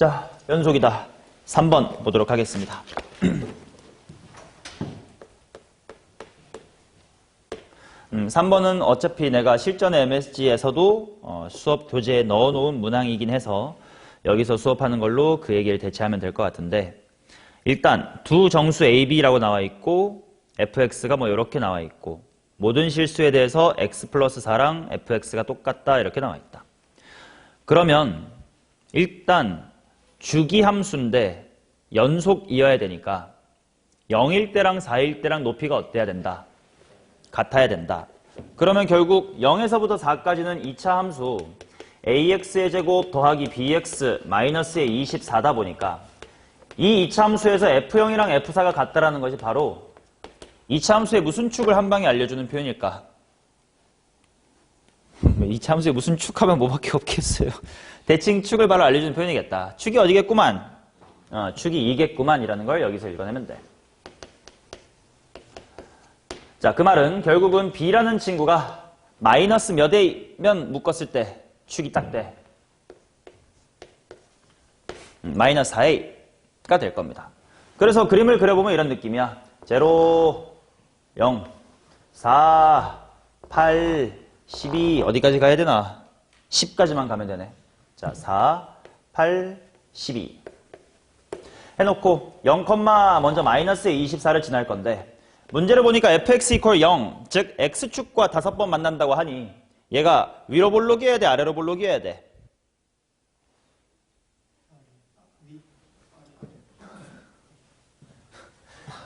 자, 연속이다. 3번 보도록 하겠습니다. 3번은 어차피 내가 실전 MSG에서도 수업 교재에 넣어놓은 문항이긴 해서 여기서 수업하는 걸로 그 얘기를 대체하면 될 것 같은데, 일단 두 정수 A, B라고 나와 있고 fx가 뭐 이렇게 나와 있고 모든 실수에 대해서 x 플러스 4랑 fx가 똑같다 이렇게 나와 있다. 그러면 일단 주기 함수인데 연속이어야 되니까 0일 때랑 4일 때랑 높이가 어때야 된다? 같아야 된다. 그러면 결국 0에서부터 4까지는 2차 함수 ax의 제곱 더하기 bx 마이너스의 24다 보니까 이 2차 함수에서 f0이랑 f4가 같다라는 것이 바로 2차 함수의 무슨 축을 한 방에 알려주는 표현일까? 2차 함수의 무슨 축하면 뭐밖에 없겠어요. 대칭 축을 바로 알려주는 표현이겠다. 축이 어디겠구만? 축이 이겠구만이라는 걸 여기서 읽어내면 돼. 자, 그 말은 결국은 b라는 친구가 마이너스 몇 a면 묶었을 때 축이 딱 돼. 마이너스 4a가 될 겁니다. 그래서 그림을 그려보면 이런 느낌이야. 0, 0, 4, 8, 12 어디까지 가야 되나? 10까지만 가면 되네. 자, 4, 8, 12 해놓고 0, 먼저 마이너스의 24를 지날 건데 문제를 보니까 fx equal 0, 즉 x축과 5번 만난다고 하니 얘가 위로 볼록이어야 돼, 아래로 볼록이어야 돼?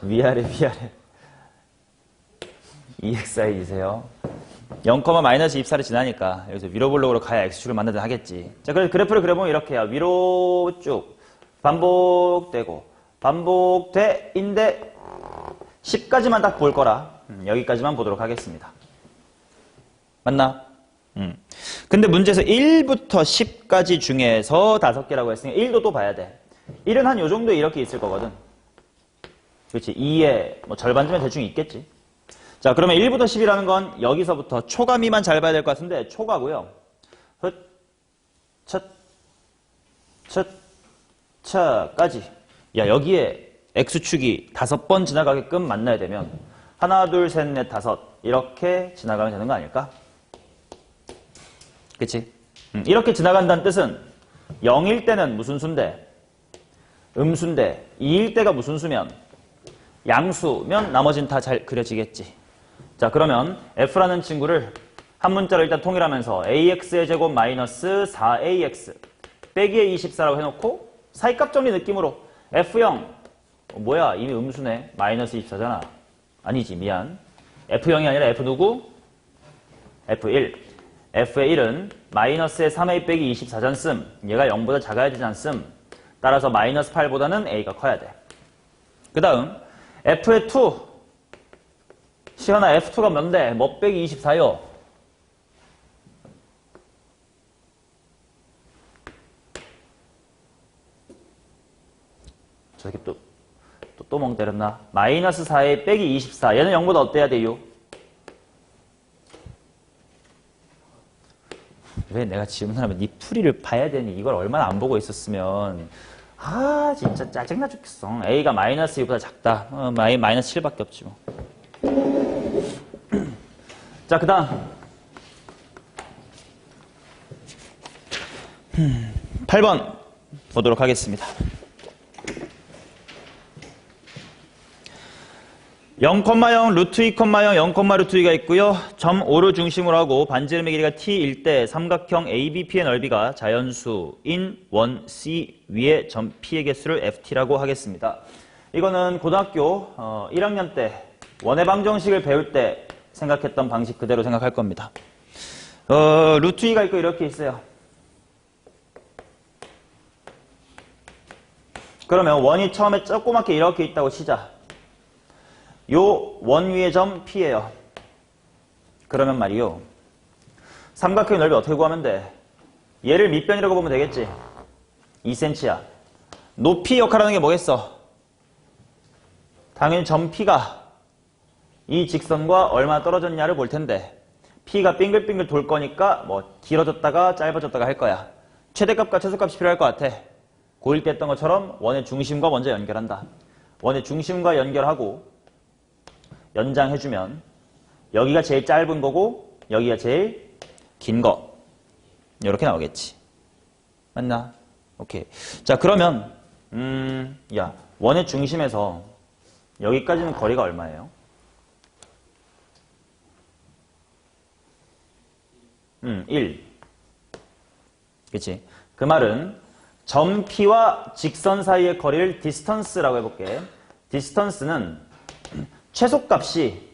위아래 위아래 EXI이세요. 0, 마이너스 24를 지나니까 여기서 위로 볼록으로 가야 x축을 만나든 하겠지. 자, 그래서 그래프를 그려보면 이렇게 해요. 위로 쭉 반복되고 반복돼인데 10까지만 딱 볼 거라 여기까지만 보도록 하겠습니다. 맞나? 근데 문제에서 1부터 10까지 중에서 5개라고 했으니까 1도 또 봐야 돼. 1은 한 요 정도 이렇게 있을 거거든. 그렇지. 2의 뭐 절반쯤은 대충 있겠지. 자, 그러면 1부터 10이라는 건 여기서부터 초가미만 잘 봐야 될 것 같은데 초가고요. 차까지. 야, 여기에 x축이 5번 지나가게끔 만나야 되면 하나, 둘, 셋, 넷, 5 이렇게 지나가면 되는 거 아닐까? 그치? 이렇게 지나간다는 뜻은 0일 때는 무슨 수인데? 음수인데 2일 때가 무슨 수면? 양수면 나머지는 다 잘 그려지겠지. 자, 그러면 f라는 친구를 한 문자로 일단 통일하면서 ax의 제곱 마이너스 4ax 빼기의 24라고 해놓고 사이값 정리 느낌으로 f0 뭐야 이미 음수네. 마이너스 24잖아. 아니지, 미안. f0이 아니라 f 누구? f1. f의 1은 마이너스의 3a 빼기 24전 씀. 얘가 0보다 작아야 되지 않음. 따라서 마이너스 8보다는 a가 커야 돼. 그 다음 f의 2. 시현아, f2가 뭔데? 뭐 빼기 24요? 저렇게 또 멍 때렸나? 마이너스 4에 빼기 24. 얘는 0보다 어때야 돼요? 왜 내가 질문하면 네 풀이를 봐야 되니? 이걸 얼마나 안 보고 있었으면. 아, 진짜 짜증나 죽겠어. a가 마이너스 2보다 작다. 마이너스 7밖에 없지 뭐. 자, 그 다음 8번 보도록 하겠습니다. 0,0, 루트 2,0, 0, 루트 2가 있고요. 점 5를 중심으로 하고 반지름의 길이가 t일 때 삼각형 ABP의 넓이가 자연수인 원 C 위에 점 P의 개수를 FT라고 하겠습니다. 이거는 고등학교 1학년 때 원의 방정식을 배울 때 생각했던 방식 그대로 생각할 겁니다. 루트 2가 있고 이렇게 있어요. 그러면 원이 처음에 조그맣게 이렇게 있다고 치자. 요 원 위의 점 P예요. 그러면 말이요. 삼각형의 넓이 어떻게 구하면 돼? 얘를 밑변이라고 보면 되겠지. 2cm야. 높이 역할하는 게 뭐겠어? 당연히 점 P가 이 직선과 얼마나 떨어졌냐를 볼 텐데 P가 빙글빙글 돌 거니까 뭐 길어졌다가 짧아졌다가 할 거야. 최대값과 최소값이 필요할 것 같아. 고1 때 했던 것처럼 원의 중심과 먼저 연결한다. 원의 중심과 연결하고 연장해주면 여기가 제일 짧은 거고 여기가 제일 긴 거. 이렇게 나오겠지. 맞나? 오케이. 자, 그러면 야, 원의 중심에서 여기까지는 거리가 얼마예요? 1. 그치? 그 말은 점 P와 직선 사이의 거리를 디스턴스라고 해볼게. 디스턴스는 최소값이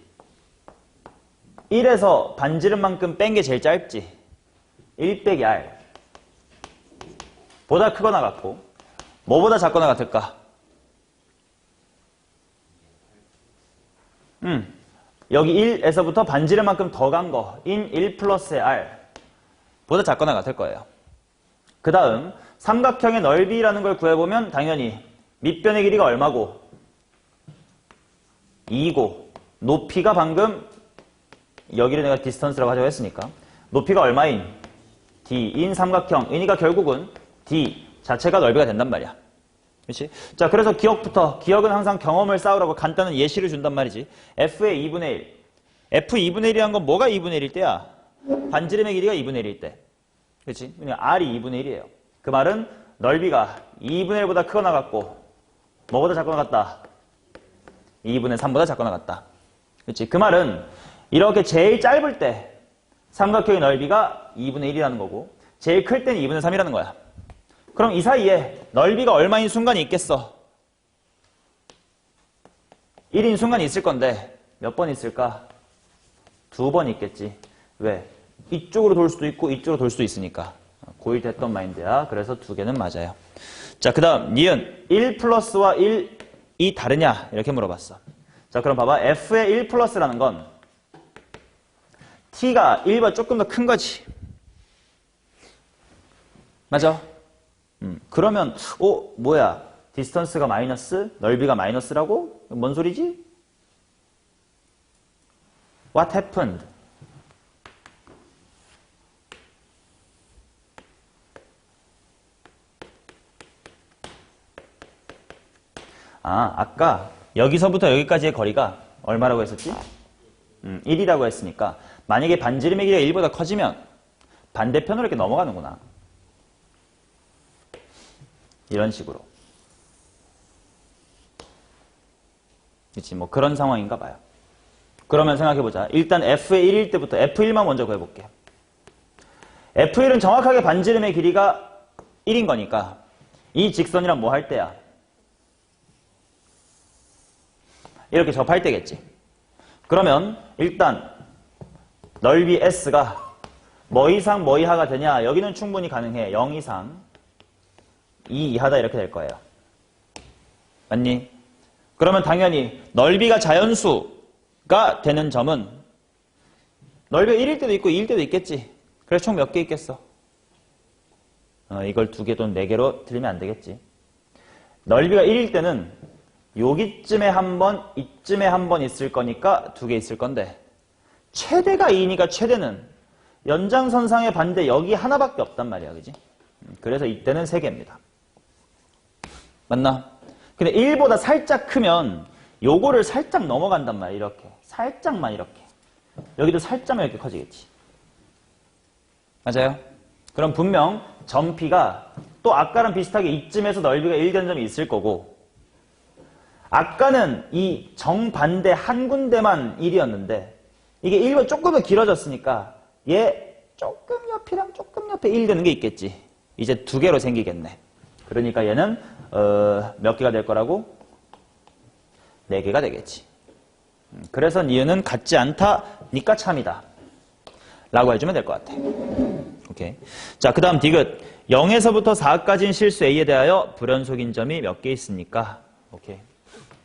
1에서 반지름만큼 뺀 게 제일 짧지. 1 빼기 R. 보다 크거나 같고 뭐보다 작거나 같을까? 여기 1에서부터 반지름만큼 더 간 거 인 1 플러스의 R 보다 작거나 같을 거예요. 그 다음 삼각형의 넓이라는 걸 구해보면 당연히 밑변의 길이가 얼마고 2고 높이가 방금 여기를 내가 디스턴스라고 하자고 했으니까 높이가 얼마인 D인 삼각형이니까 결국은 D 자체가 넓이가 된단 말이야. 그렇지? 자, 그래서 기억은 항상 경험을 쌓으라고 간단한 예시를 준단 말이지. F의 2분의 1. F 2분의 1이란 건 뭐가 2분의 1일 때야? 반지름의 길이가 2분의 1일 때. 그렇지? 그러니까 R이 2분의 1이에요. 그 말은 넓이가 2분의 1보다 크거나 같고 뭐보다 작거나 같다? 2분의 3보다 작거나 같다. 그렇지? 그 말은 이렇게 제일 짧을 때 삼각형의 넓이가 2분의 1이라는 거고 제일 클 때는 2분의 3이라는 거야. 그럼 이 사이에 넓이가 얼마인 순간이 있겠어? 1인 순간이 있을 건데 몇 번 있을까? 2번 있겠지. 왜? 이쪽으로 돌 수도 있고 이쪽으로 돌 수도 있으니까. 고1 때 했던 마인드야. 그래서 2개는 맞아요. 자, 그 다음 니은 1 플러스와 1이 다르냐? 이렇게 물어봤어. 자, 그럼 봐봐. F의 1 플러스라는 건 T가 1보다 조금 더 큰 거지. 맞아? 그러면 뭐야? 디스턴스가 마이너스? 넓이가 마이너스라고? 뭔 소리지? What happened? 아까 여기서부터 여기까지의 거리가 얼마라고 했었지? 1이라고 했으니까 만약에 반지름의 길이가 1보다 커지면 반대편으로 이렇게 넘어가는구나. 이런 식으로. 그치, 뭐 그런 상황인가 봐요. 그러면 생각해보자. 일단 F의 1일 때부터 F1만 먼저 구해볼게. F1은 정확하게 반지름의 길이가 1인 거니까 이 직선이랑 뭐 할 때야? 이렇게 접할 때겠지. 그러면 일단 넓이 S가 뭐 이상 뭐 이하가 되냐? 여기는 충분히 가능해. 0 이상 2 이하다 이렇게 될 거예요. 맞니? 그러면 당연히 넓이가 자연수가 되는 점은 넓이가 1일 때도 있고 2일 때도 있겠지. 그래서 총 몇 개 있겠어? 이걸 2개 또는 4개로 들리면 안 되겠지. 넓이가 1일 때는 여기쯤에 한 번, 이쯤에 한 번 있을 거니까 2개 있을 건데 최대가 2니까 최대는 연장선상의 반대 여기 하나밖에 없단 말이야. 그지? 그래서 이때는 3개입니다. 맞나? 근데 1보다 살짝 크면 요거를 살짝 넘어간단 말이야. 이렇게. 살짝만 이렇게. 여기도 살짝만 이렇게 커지겠지. 맞아요? 그럼 분명 점 P가 또 아까랑 비슷하게 이쯤에서 넓이가 1 되는 점이 있을 거고 아까는 이 정반대 한 군데만 1이었는데 이게 1보다 조금 더 길어졌으니까 얘 조금 옆이랑 조금 옆에 1 되는 게 있겠지. 이제 2개로 생기겠네. 그러니까 얘는 몇 개가 될 거라고? 4개가 되겠지. 그래서 니은은 같지 않다니까 참이다. 라고 해주면 될 것 같아. 오케이. 자, 그 다음 디귿. 0에서부터 4까지인 실수 A에 대하여 불연속인 점이 몇 개 있습니까? 오케이.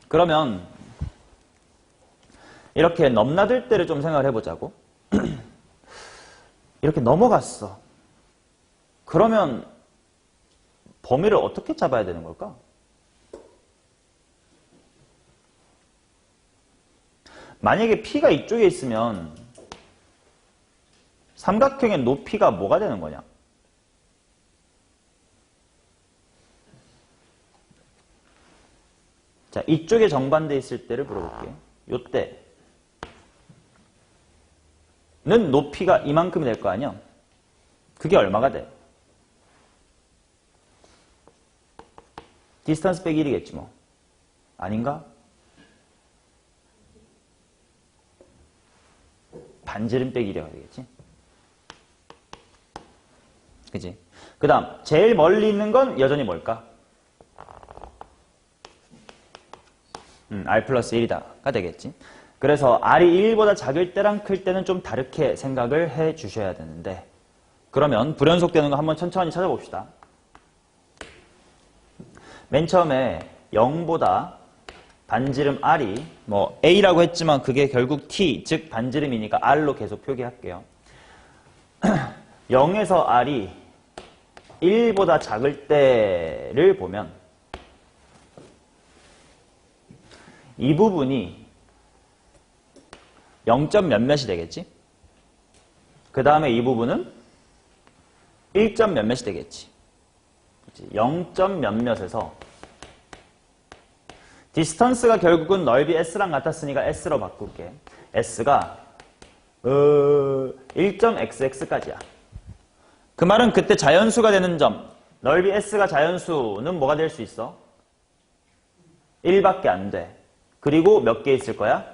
그러면 이렇게 넘나들 때를 좀 생각을 해보자고. 이렇게 넘어갔어. 그러면 범위를 어떻게 잡아야 되는 걸까? 만약에 P가 이쪽에 있으면 삼각형의 높이가 뭐가 되는 거냐? 자, 이쪽에 정반대 있을 때를 물어볼게요. 요때는 높이가 이만큼이 될 거 아니야? 그게 얼마가 돼? 디스턴스 빼기 1이겠지 뭐. 아닌가? 반지름 빼기 1이가 되겠지? 그치? 그 다음 제일 멀리 있는 건 여전히 뭘까? R 플러스 1이다가 되겠지. 그래서 R이 1보다 작을 때랑 클 때는 좀 다르게 생각을 해 주셔야 되는데, 그러면 불연속되는 거 한번 천천히 찾아봅시다. 맨 처음에 0보다 반지름 R이 뭐 A라고 했지만 그게 결국 T, 즉 반지름이니까 R로 계속 표기할게요. 0에서 R이 1보다 작을 때를 보면 이 부분이 0점 몇몇이 되겠지? 그 다음에 이 부분은 1점 몇몇이 되겠지? 0점 몇몇에서 디스턴스가 결국은 넓이 S랑 같았으니까 S로 바꿀게. S가 1.xx까지야. 그 말은 그때 자연수가 되는 점, 넓이 S가 자연수는 뭐가 될 수 있어? 1밖에 안 돼. 그리고 몇 개 있을 거야?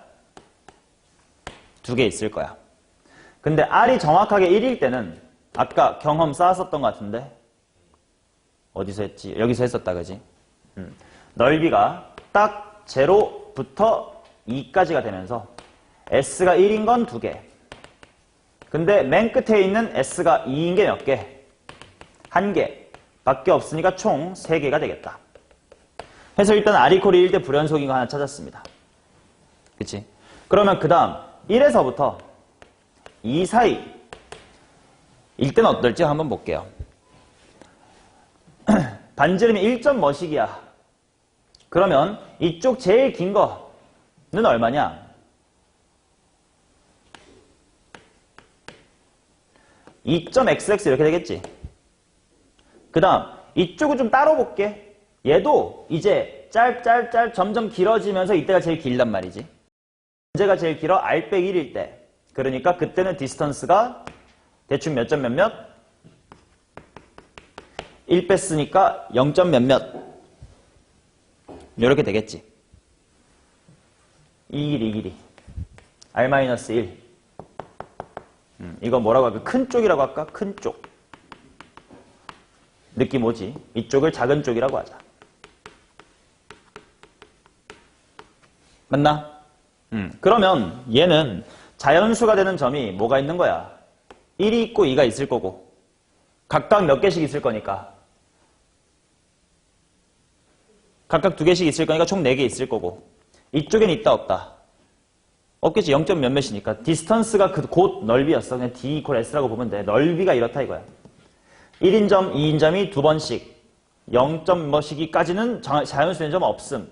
2개 있을 거야. 근데 R이 정확하게 1일 때는 아까 경험 쌓았었던 것 같은데 어디서 했지? 여기서 했었다, 그지? 넓이가 딱 0부터 2까지가 되면서 S가 1인 건 2개. 근데 맨 끝에 있는 S가 2인 게 몇 개? 1개 밖에 없으니까 총 3개가 되겠다. 해서 일단 R 이퀄 1일 때 불연속인 거 하나 찾았습니다. 그치? 그러면 그 다음 1에서부터 2 사이 일 때는 어떨지 한번 볼게요. 반지름이 1점 뭐씩이야? 그러면 이쪽 제일 긴 거는 얼마냐? 2.xx 이렇게 되겠지? 그 다음 이쪽을 좀 따로 볼게. 얘도 이제 짤 점점 길어지면서 이때가 제일 길단 말이지. 문제가 제일 길어 R 빼기 1일 때. 그러니까 그때는 디스턴스가 대충 몇 점 몇몇? 1 뺐으니까 0점 몇몇 이렇게 되겠지. 이 길이 R-1 이거 뭐라고 할까? 큰 쪽이라고 할까? 큰 쪽. 느낌 오지? 이쪽을 작은 쪽이라고 하자. 맞나? 그러면 얘는 자연수가 되는 점이 뭐가 있는 거야? 1이 있고 2가 있을 거고 각각 몇 개씩 있을 거니까 각각 2개씩 있을 거니까 총 4개 있을 거고 이쪽엔 있다 없다? 없겠지. 0점 몇몇이니까 디스턴스가 곧 넓이였어. 그냥 D 이퀄 S라고 보면 돼. 넓이가 이렇다 이거야. 1인 점, 2인 점이 2번씩 0점 뭐시기까지는 자연수된 점 없음.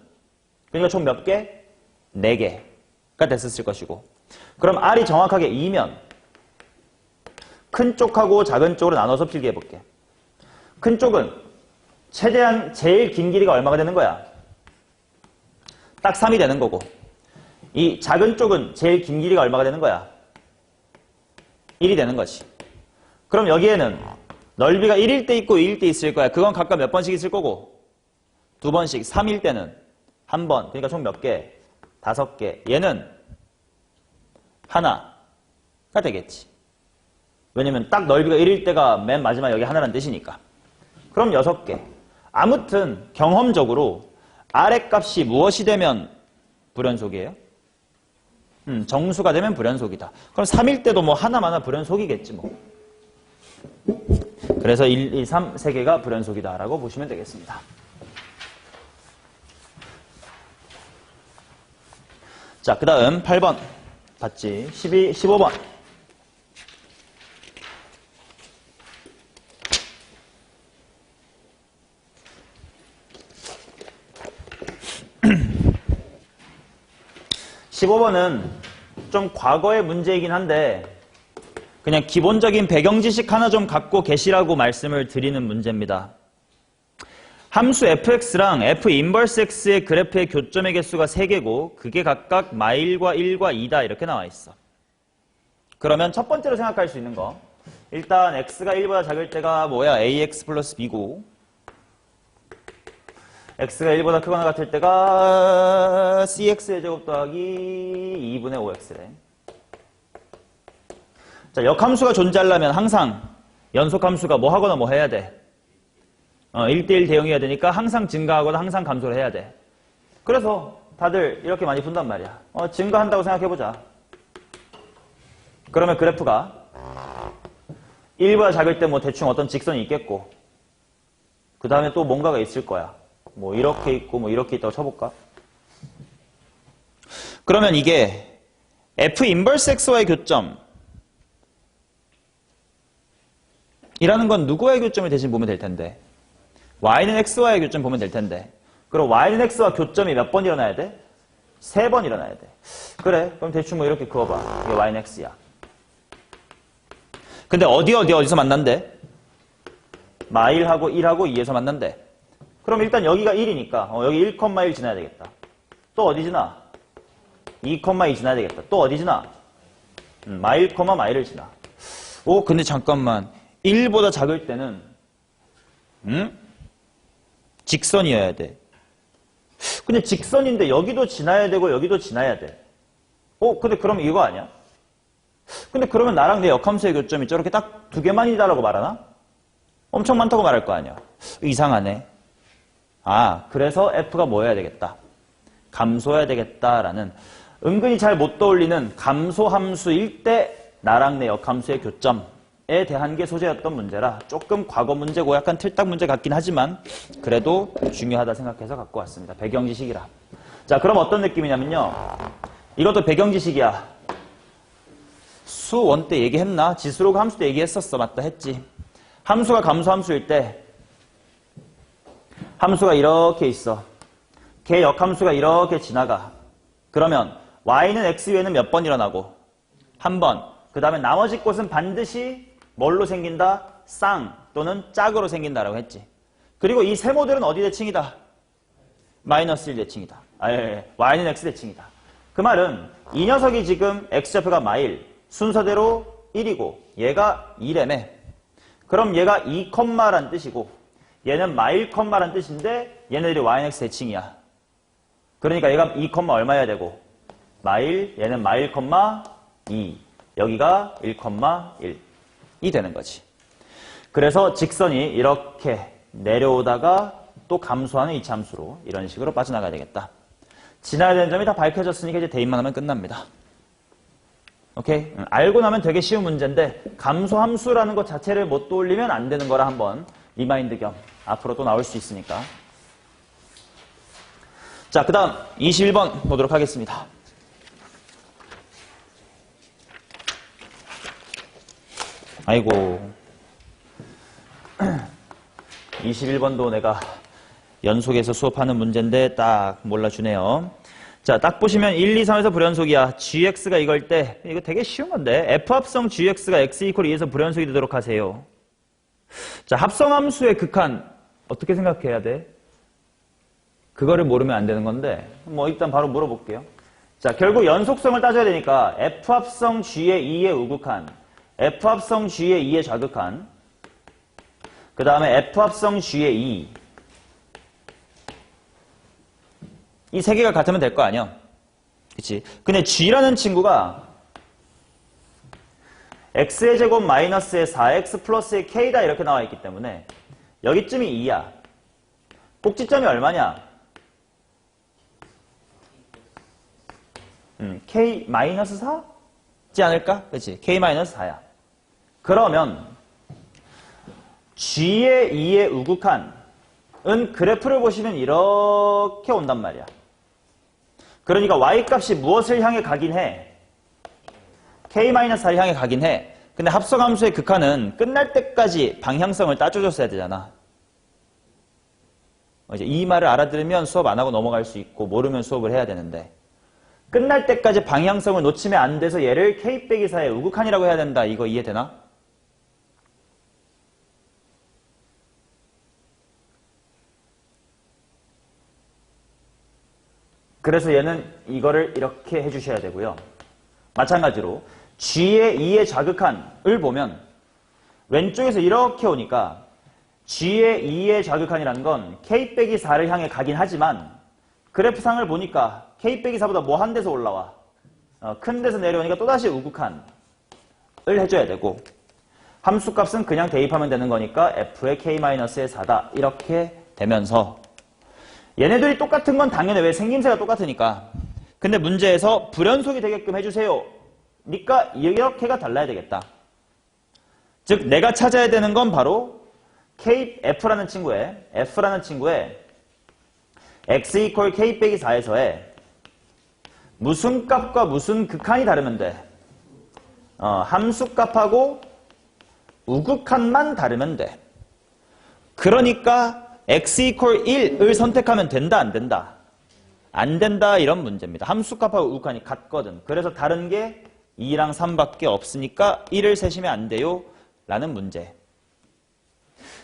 그러니까 총 몇 개? 4개가 됐었을 것이고 그럼 R이 정확하게 2면 큰 쪽하고 작은 쪽으로 나눠서 필기해 볼게. 큰 쪽은 최대한 제일 긴 길이가 얼마가 되는 거야? 딱 3이 되는 거고 이 작은 쪽은 제일 긴 길이가 얼마가 되는 거야? 1이 되는 거지. 그럼 여기에는 넓이가 1일 때 있고 2일 때 있을 거야. 그건 각각 몇 번씩 있을 거고 2번씩 3일 때는 1번. 그러니까 총 몇 개? 5개. 얘는 하나가 되겠지. 왜냐면 딱 넓이가 1일 때가 맨 마지막 여기 하나라는 뜻이니까. 그럼 6개. 아무튼 경험적으로 R의 값이 무엇이 되면 불연속이에요? 정수가 되면 불연속이다. 그럼 3일 때도 뭐 하나마나 불연속이겠지 뭐. 그래서 1, 2, 3 세 개가 불연속이다 라고 보시면 되겠습니다. 자, 그 다음 8번 봤지? 15번. (15번은) 좀 과거의 문제이긴 한데 그냥 기본적인 배경 지식 하나 좀 갖고 계시라고 말씀을 드리는 문제입니다. 함수 fx랑 f 인버스 x의 그래프의 교점의 개수가 3개고 그게 각각 마일과 1과 2다 이렇게 나와 있어. 그러면 첫 번째로 생각할 수 있는 거 일단 x가 1보다 작을 때가 뭐야? ax 플러스 b고 x가 1보다 크거나 같을 때가 cx의 제곱 더하기 2분의 5x래. 자, 역함수가 존재하려면 항상 연속함수가 뭐 하거나 뭐 해야 돼? 1대1 대응해야 되니까 항상 증가하거나 항상 감소를 해야 돼. 그래서 다들 이렇게 많이 푼단 말이야. 증가한다고 생각해보자. 그러면 그래프가 1보다 작을 때 뭐 대충 어떤 직선이 있겠고 그 다음에 또 뭔가가 있을 거야. 뭐 이렇게 있고 뭐 이렇게 있다고 쳐볼까? 그러면 이게 f 인버스 x와의 교점 이라는 건 누구와의 교점을 대신 보면 될 텐데 y는 x와의 교점 보면 될 텐데 그럼 y는 x와 교점이 몇 번 일어나야 돼? 3번 일어나야 돼. 그래 그럼 대충 뭐 이렇게 그어봐. 이게 y는 x야. 근데 어디서 만난대? 마일하고 1하고 2에서 만난대. 그럼 일단 여기가 1이니까 여기 1,1 지나야 되겠다. 또 어디 지나? 2,2 지나야 되겠다. 또 어디 지나? 마일, 마일을 지나. 오 근데 잠깐만 1보다 작을 때는 직선이어야 돼. 근데 직선인데 여기도 지나야 되고 여기도 지나야 돼. 근데 그럼 이거 아니야? 근데 그러면 나랑 내 역함수의 교점이 저렇게 딱 2개만이다라고 말하나? 엄청 많다고 말할 거 아니야. 이상하네. 그래서 f가 뭐 해야 되겠다? 감소해야 되겠다라는 은근히 잘 못 떠올리는 감소함수일 때 나랑 내 역함수의 교점에 대한 게 소재였던 문제라 조금 과거 문제고 약간 틀딱 문제 같긴 하지만 그래도 중요하다 생각해서 갖고 왔습니다. 배경지식이라. 자, 그럼 어떤 느낌이냐면요. 이것도 배경지식이야. 수1 때 얘기했나? 지수로그 함수 때 얘기했었어. 맞다 했지. 함수가 감소함수일 때 함수가 이렇게 있어. 걔 역함수가 이렇게 지나가. 그러면 y는 x 위에는 몇 번 일어나고? 한 번. 그 다음에 나머지 곳은 반드시 뭘로 생긴다? 쌍 또는 짝으로 생긴다라고 했지. 그리고 이 세모들은 어디 대칭이다? 마이너스 1 대칭이다. y는 x 대칭이다. 그 말은 이 녀석이 지금 x좌표가 마일, 순서대로 1이고 얘가 2래매. 그럼 얘가 2란 뜻이고 얘는 마일 란 뜻인데 얘네들이 y는 x 대칭이야. 그러니까 얘가 2, 얼마여야 되고 마일, 얘는 마일, 2. 여기가 1,1이 되는 거지. 그래서 직선이 이렇게 내려오다가 또 감소하는 이차함수로 이런 식으로 빠져나가야 되겠다. 지나야 되는 점이 다 밝혀졌으니까 이제 대입만 하면 끝납니다. 오케이? 알고 나면 되게 쉬운 문제인데 감소함수라는 것 자체를 못 떠올리면 안 되는 거라 한번 리마인드 겸 앞으로 또 나올 수 있으니까. 자, 그 다음 21번 보도록 하겠습니다. 아이고 21번도 내가 연속해서 수업하는 문제인데 딱 몰라주네요. 자, 딱 보시면 1, 2, 3에서 불연속이야. gx가 이걸 때 이거 되게 쉬운 건데 f합성 gx가 x 이퀄 2에서 불연속이 되도록 하세요. 자, 합성함수의 극한 어떻게 생각해야 돼? 그거를 모르면 안 되는 건데 뭐 일단 바로 물어볼게요. 자, 결국 연속성을 따져야 되니까 f합성 g의 2의 우극한, f합성 g의 2의 좌극한, 그 다음에 f합성 g의 2. 이 세 개가 같으면 될 거 아니야? 그치? 근데 g라는 친구가 x의 제곱 마이너스의 4x 플러스의 k다 이렇게 나와 있기 때문에 여기쯤이 2야. 꼭지점이 얼마냐? k 마이너스 4지 않을까? 그치? k 마이너스 4야. 그러면 g의 2의 우극한은 그래프를 보시면 이렇게 온단 말이야. 그러니까 y값이 무엇을 향해 가긴 해? k-4를 향해 가긴 해. 근데 합성함수의 극한은 끝날 때까지 방향성을 따져줬어야 되잖아. 이제 이 말을 알아들으면 수업 안 하고 넘어갈 수 있고 모르면 수업을 해야 되는데 끝날 때까지 방향성을 놓치면 안 돼서 얘를 k-4의 우극한이라고 해야 된다. 이거 이해되나? 그래서 얘는 이거를 이렇게 해주셔야 되고요. 마찬가지로 G의 2의 좌극한을 보면 왼쪽에서 이렇게 오니까 G의 2의 좌극한이라는 건 K 빼기 4를 향해 가긴 하지만 그래프상을 보니까 K 빼기 4보다 뭐 한 데서 올라와? 큰 데서 내려오니까 또다시 우극한을 해줘야 되고 함수값은 그냥 대입하면 되는 거니까 F의 K-의 4다 이렇게 되면서 얘네들이 똑같은 건 당연히 왜 생김새가 똑같으니까 근데 문제에서 불연속이 되게끔 해주세요 니까 이렇게가 달라야 되겠다. 즉 내가 찾아야 되는 건 바로 F라는 친구의 x equal k 빼기 4에서의 무슨 값과 무슨 극한이 다르면 돼. 함수값하고 우극한만 다르면 돼. 그러니까 x equal 1을 선택하면 된다 안 된다? 안 된다 이런 문제입니다. 함수값하고 우극한이 같거든. 그래서 다른 게 2랑 3밖에 없으니까 1을 세시면 안 돼요 라는 문제.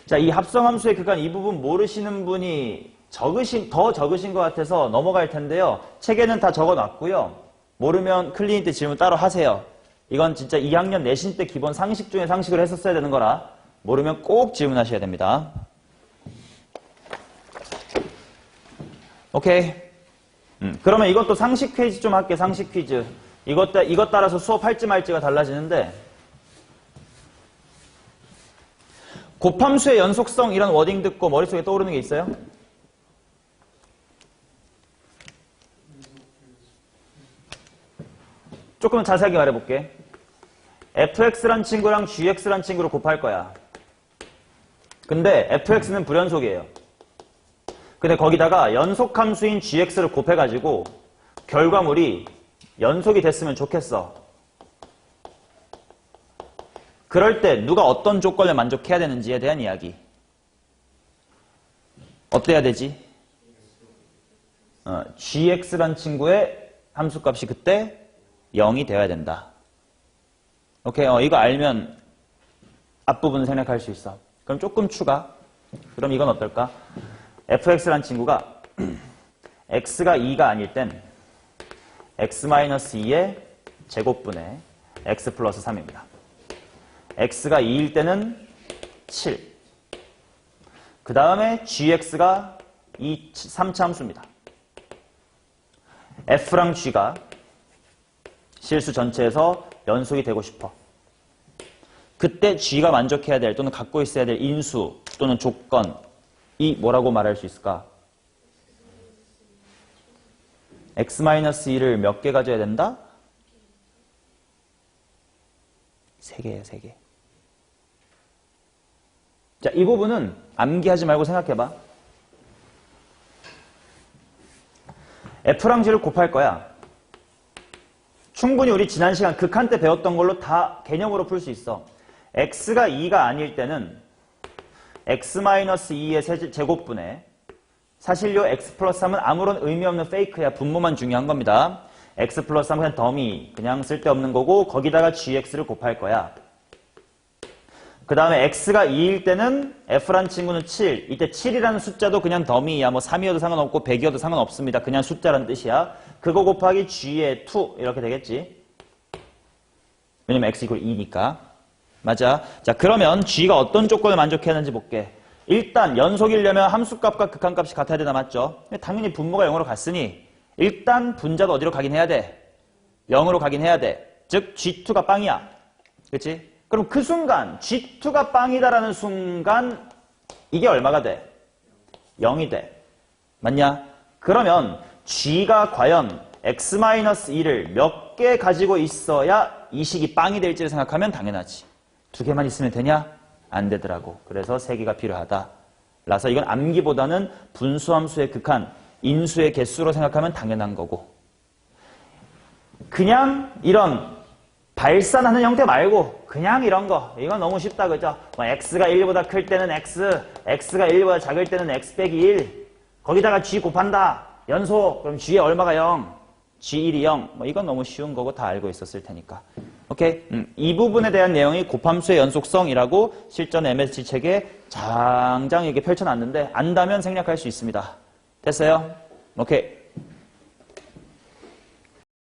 자, 이 합성함수의 극한 이 부분 모르시는 분이 더 적으신 것 같아서 넘어갈 텐데요. 책에는 다 적어놨고요. 모르면 클리닉 때 질문 따로 하세요. 이건 진짜 2학년 내신 때 기본 상식 중에 상식을 했었어야 되는 거라 모르면 꼭 질문하셔야 됩니다. 오케이. 그러면 이것도 상식 퀴즈 좀 할게. 상식 퀴즈. 이것 따라서 수업할지 말지가 달라지는데 곱함수의 연속성 이런 워딩 듣고 머릿속에 떠오르는 게 있어요? 조금 자세하게 말해볼게. fx란 친구랑 gx란 친구를 곱할 거야. 근데 fx는 불연속이에요. 근데 거기다가 연속함수인 gx를 곱해가지고 결과물이 연속이 됐으면 좋겠어. 그럴 때 누가 어떤 조건을 만족해야 되는지에 대한 이야기. 어때야 되지? gx란 친구의 함수값이 그때 0이 되어야 된다. 오케이, 이거 알면 앞부분 생략할 수 있어. 그럼 조금 추가. 그럼 이건 어떨까? fx란 친구가 x가 2가 아닐 땐 x-2의 제곱분의 x 플러스 3입니다. x가 2일 때는 7. 그 다음에 gx가 3차 함수입니다. f랑 g가 실수 전체에서 연속이 되고 싶어. 그때 g가 만족해야 될 또는 갖고 있어야 될 인수 또는 조건이 뭐라고 말할 수 있을까? x-2를 몇 개 가져야 된다? 3개예요, 3개. 자, 이 부분은 암기하지 말고 생각해봐. f랑 g를 곱할 거야. 충분히 우리 지난 시간 극한 때 배웠던 걸로 다 개념으로 풀 수 있어. x가 2가 아닐 때는 x-2의 제곱분에 사실 요 x 플러스 3은 아무런 의미 없는 페이크야. 분모만 중요한 겁니다. x 플러스 3은 그냥 더미, 그냥 쓸데없는 거고 거기다가 gx를 곱할 거야. 그 다음에 x가 2일 때는 f란 친구는 7. 이때 7이라는 숫자도 그냥 더미야. 뭐 3이어도 상관없고 100이어도 상관없습니다. 그냥 숫자라는 뜻이야. 그거 곱하기 g의 2 이렇게 되겠지. 왜냐면 x 이퀄 2니까. 맞아. 자, 그러면 g가 어떤 조건을 만족해야 하는지 볼게. 일단 연속이려면 함수값과 극한값이 같아야 되나 맞죠? 당연히 분모가 0으로 갔으니 일단 분자도 어디로 가긴 해야 돼? 0으로 가긴 해야 돼. 즉 g2가 빵이야. 그치? 그럼 그 순간 g2가 빵이다라는 순간 이게 얼마가 돼? 0이 돼. 맞냐? 그러면 g가 과연 x-2를 몇 개 가지고 있어야 이 식이 빵이 될지를 생각하면 당연하지. 2개만 있으면 되냐? 안 되더라고. 그래서 3개가 필요하다. 라서 이건 암기보다는 분수함수의 극한, 인수의 개수로 생각하면 당연한 거고. 그냥 이런 발산하는 형태 말고 그냥 이런 거. 이건 너무 쉽다. 그죠? 뭐 x가 1보다 클 때는 x, x가 1보다 작을 때는 x 빼기 1. 거기다가 g 곱한다. 연속. 그럼 g의 얼마가 0? g1이 0. 뭐 이건 너무 쉬운 거고 다 알고 있었을 테니까. 오케이? 이 부분에 대한 내용이 곱함수의 연속성이라고 실전 MSG 책에 장장 이렇게 펼쳐놨는데 안다면 생략할 수 있습니다. 됐어요? 오케이.